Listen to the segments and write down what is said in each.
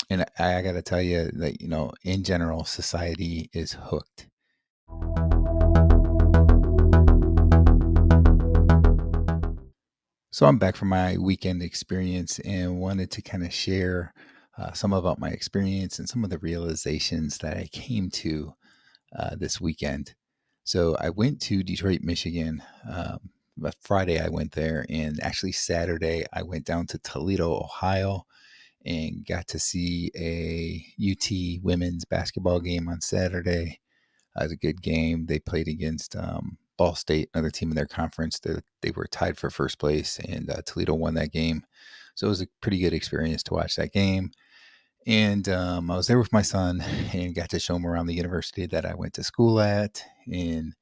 And I got to tell you that, in general, society is hooked. So I'm back from my weekend experience and wanted to kind of share some about my experience and some of the realizations that I came to this weekend. So I went to Detroit, Michigan. Friday I went there, and actually Saturday I went down to Toledo, Ohio, and got to see a UT women's basketball game on Saturday. It was a good game. They played against Ball State, another team in their conference. They were tied for first place, and Toledo won that game. So it was a pretty good experience to watch that game. And I was there with my son and got to show him around the university that I went to school at, and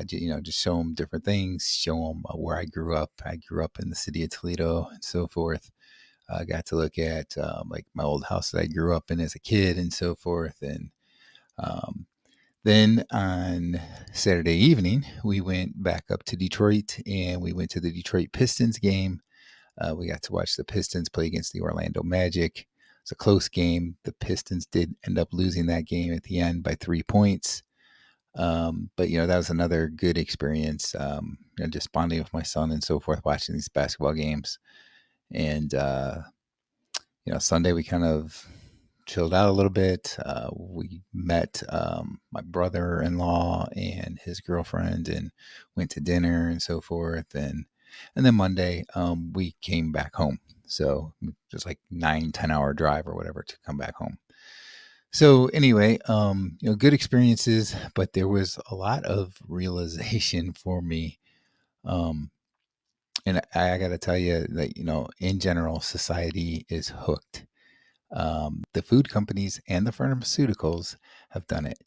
just show him different things, show him where I grew up. I grew up in the city of Toledo and so forth. I got to look at like my old house that I grew up in as a kid and so forth. And um, then on Saturday evening, we went back up to Detroit and we went to the Detroit Pistons game. We got to watch the Pistons play against the Orlando Magic. It's a close game. The Pistons did end up losing that game at the end by 3 points. But that was another good experience. Just bonding with my son and so forth, watching these basketball games. And Sunday we kind of chilled out a little bit. We met my brother-in-law and his girlfriend, and went to dinner and so forth. And then Monday we came back home. So just like 9-10 hour drive or whatever to come back home. So anyway, good experiences, but there was a lot of realization for me. Um, and I got to tell you that, in general, society is hooked. The food companies and the pharmaceuticals have done it.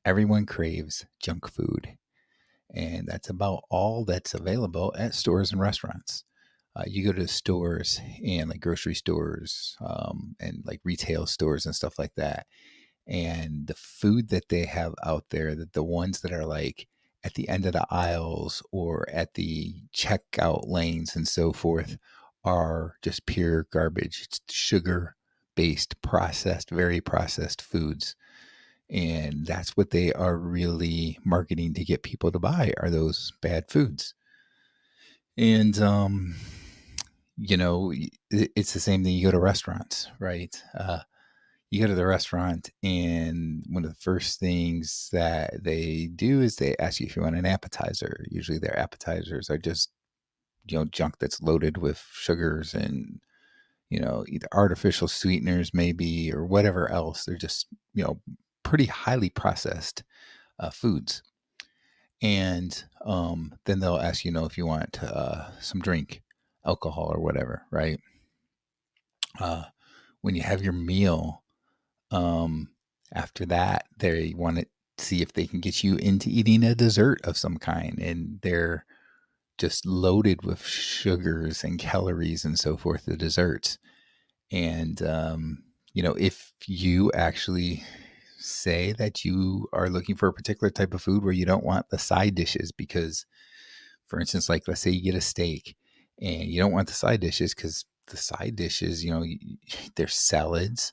Everyone craves junk food, and that's about all that's available at stores and restaurants. You go to stores and like grocery stores and like retail stores and stuff like that. And the food that they have out there, that the ones that are like at the end of the aisles or at the checkout lanes and so forth, are just pure garbage. It's sugar based, processed, very processed foods. And that's what they are really marketing to get people to buy, are those bad foods. And it's the same thing. You go to restaurants, right? You go to the restaurant, and one of the first things that they do is they ask you if you want an appetizer. Usually their appetizers are just, junk that's loaded with sugars and, either artificial sweeteners maybe or whatever else. They're just, pretty highly processed foods. And then they'll ask, if you want some drink, alcohol or whatever, right? Uh, when you have your meal, Um, after that, they want to see if they can get you into eating a dessert of some kind, and they're just loaded with sugars and calories and so forth, the desserts. And, if you actually say that you are looking for a particular type of food where you don't want the side dishes, because, for instance, like let's say you get a steak and you don't want the side dishes because the side dishes, there's salads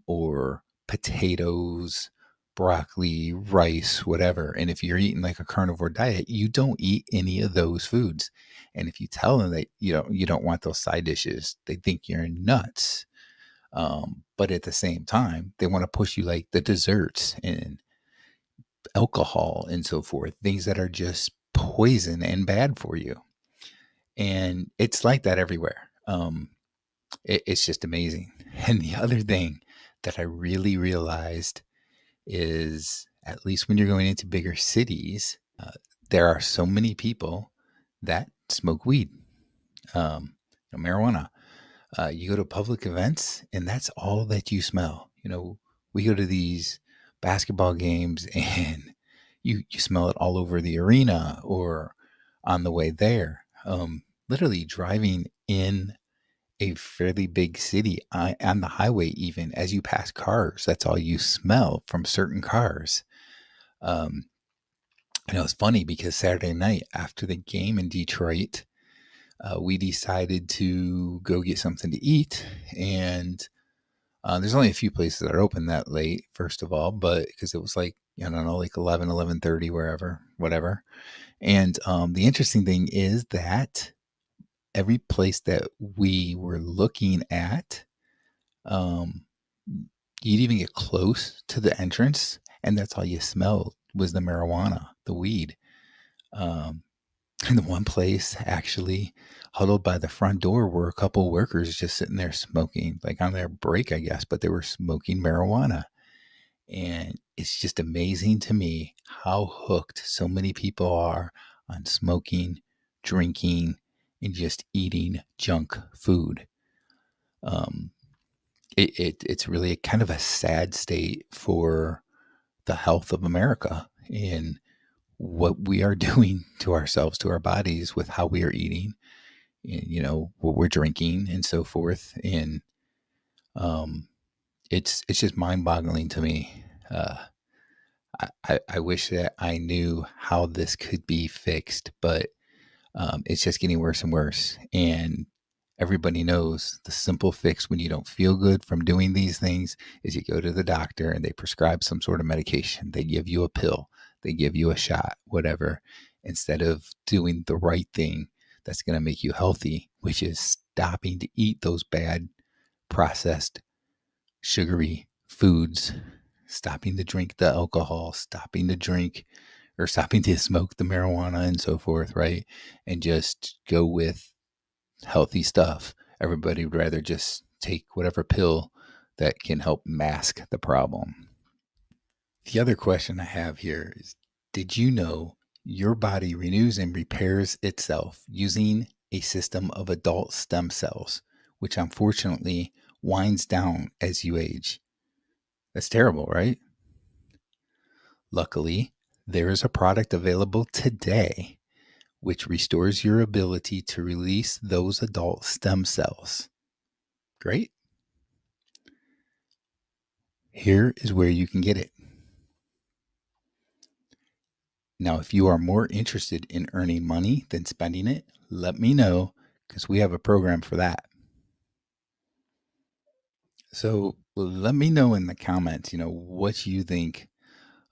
or potatoes, broccoli, rice, whatever. And if you're eating like a carnivore diet, you don't eat any of those foods. And if you tell them that you don't want those side dishes, they think you're nuts. But at the same time, they want to push you like the desserts and alcohol and so forth, things that are just poison and bad for you. And it's like that everywhere. It's just amazing. And the other thing that I really realized is, at least when you're going into bigger cities, there are so many people that smoke weed, marijuana. You go to public events, and that's all that you smell. We go to these basketball games, and you smell it all over the arena or on the way there. Literally driving in a fairly big city on the highway, even as you pass cars, that's all you smell from certain cars. Um, and it was funny because Saturday night after the game in Detroit, we decided to go get something to eat. And There's only a few places that are open that late, first of all, but because it was like, I don't know, like 11, 11:30, wherever, whatever. And the interesting thing is that every place that we were looking at, um, you'd even get close to the entrance, and that's all you smelled was the marijuana, the weed. Um, and the one place actually huddled by the front door were a couple workers just sitting there smoking, like on their break, I guess, but they were smoking marijuana. And it's just amazing to me how hooked so many people are on smoking, drinking, and just eating junk food. Um, it's really kind of a sad state for the health of America and what we are doing to ourselves, to our bodies, with how we are eating, and what we're drinking, and so forth. And um, it's just mind boggling to me. I wish that I knew how this could be fixed, but it's just getting worse and worse. And everybody knows the simple fix when you don't feel good from doing these things is you go to the doctor and they prescribe some sort of medication. They give you a pill, they give you a shot, whatever, instead of doing the right thing that's going to make you healthy, which is stopping to eat those bad processed sugary foods, stopping to drink the alcohol, stopping to drink or stopping to smoke the marijuana and so forth, right? And just go with healthy stuff. Everybody would rather just take whatever pill that can help mask the problem. The other question I have here is, did you know your body renews and repairs itself using a system of adult stem cells, which unfortunately winds down as you age? That's terrible, right? Luckily, there is a product available today which restores your ability to release those adult stem cells. Great. Here is where you can get it. Now, if you are more interested in earning money than spending it, let me know because we have a program for that. So let me know in the comments, what you think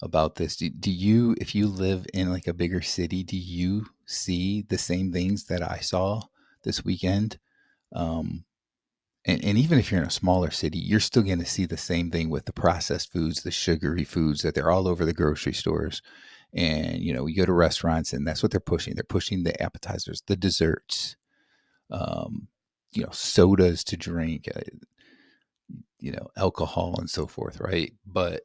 about this. Do you, if you live in like a bigger city, do you see the same things that I saw this weekend? Um, and even if you're in a smaller city, you're still going to see the same thing with the processed foods, the sugary foods that they're all over the grocery stores. And, you go to restaurants and that's what they're pushing. They're pushing the appetizers, the desserts, um, sodas to drink, alcohol and so forth, right? But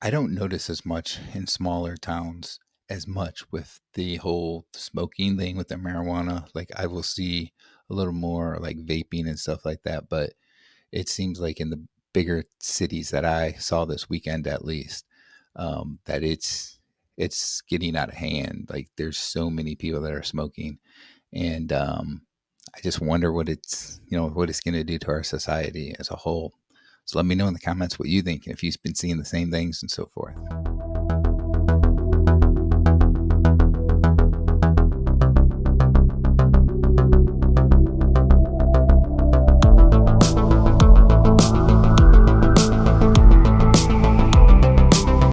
I don't notice as much in smaller towns as much with the whole smoking thing with the marijuana. Like I will see a little more like vaping and stuff like that, but it seems like in the bigger cities that I saw this weekend, at least, that it's getting out of hand. Like there's so many people that are smoking, and I just wonder what it's going to do to our society as a whole. So let me know in the comments what you think, and if you've been seeing the same things and so forth.